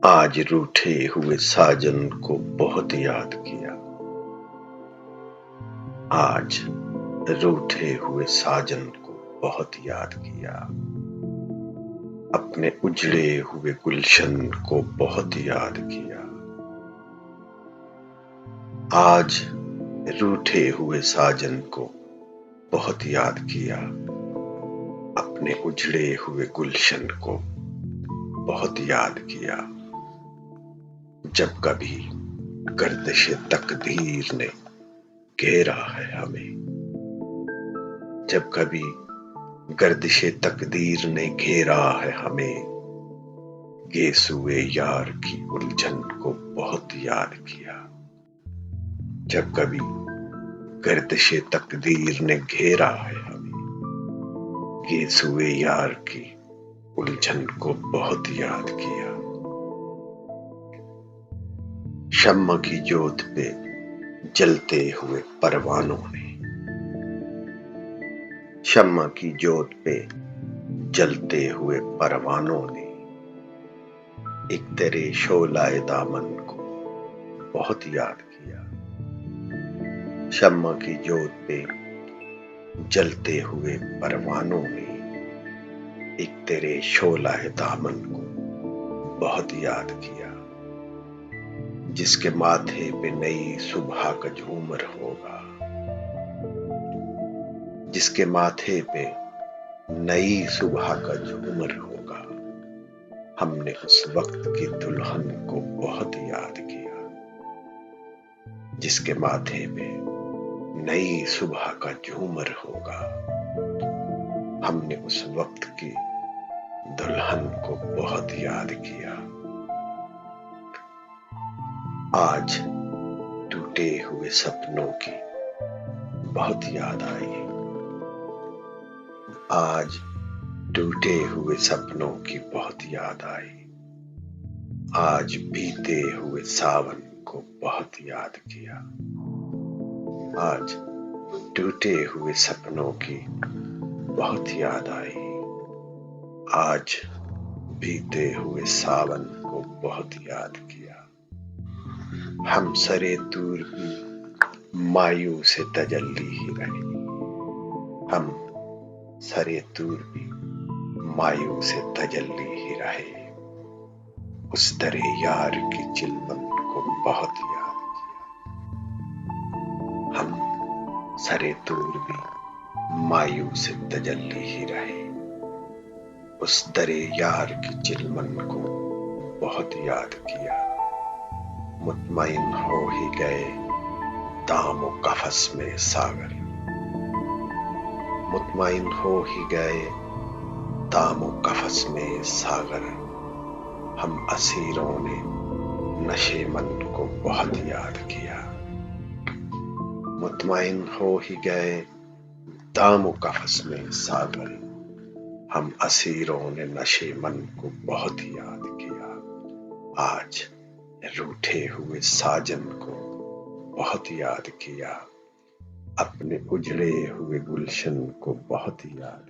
आज रूठे हुए साजन को बहुत याद किया। आज रूठे हुए साजन को बहुत याद किया। अपने उजड़े हुए गुलशन को बहुत याद किया। आज रूठे हुए साजन को बहुत याद किया। अपने उजड़े हुए गुलशन को बहुत याद किया। जब कभी गर्दिशे तकदीर ने घेरा है हमें, जब कभी गर्दिशे तकदीर ने घेरा है हमें, गेसुए यार की उलझन को बहुत याद किया। जब कभी गर्दिशे तकदीर ने घेरा है हमें, गेसुए यार की उलझन को बहुत याद किया। शम्मा की जोत पे जलते हुए परवानों ने, शम्मा की जोत पे जलते हुए परवानों ने एक तेरे शोलाए दामन को बहुत याद किया। शम्मा की जोत पे जलते हुए परवानों ने एक तेरे शोलाए दामन को बहुत याद किया। जिसके माथे पे नई सुबह का झूमर होगा, जिसके माथे पे नई सुबह का झूमर होगा, हमने उस वक्त की दुल्हन को बहुत याद किया। जिसके माथे पे नई सुबह का झूमर होगा, हमने उस वक्त की दुल्हन को बहुत याद किया। आज टूटे हुए सपनों की बहुत याद आई। आज टूटे हुए सपनों की बहुत याद आई। आज बीते हुए सावन को बहुत याद किया। आज टूटे हुए सपनों की बहुत याद आई। आज बीते हुए सावन को बहुत याद किया। हम सरे दूर भी मायूस तजल्ली ही रहे। हम सरे दूर भी मायूस तजल्ली ही रहे। उस दरे यार की चिलमन को बहुत याद किया। हम सरे दूर भी मायूस तजल्ली ही रहे। उस दरे यार की चिलमन को बहुत याद किया। मुतमईन हो ही गए दामो कफस में सागर। मुतमईन हो ही गए दामो कफस में सागर। हम असीरों ने नशे मन को बहुत याद किया। मुतमईन हो ही गए दामो कफस में सागर। हम असीरों ने नशे मन को बहुत याद किया। आज रूठे हुए साजन को बहुत याद किया। अपने उजड़े हुए गुलशन को बहुत याद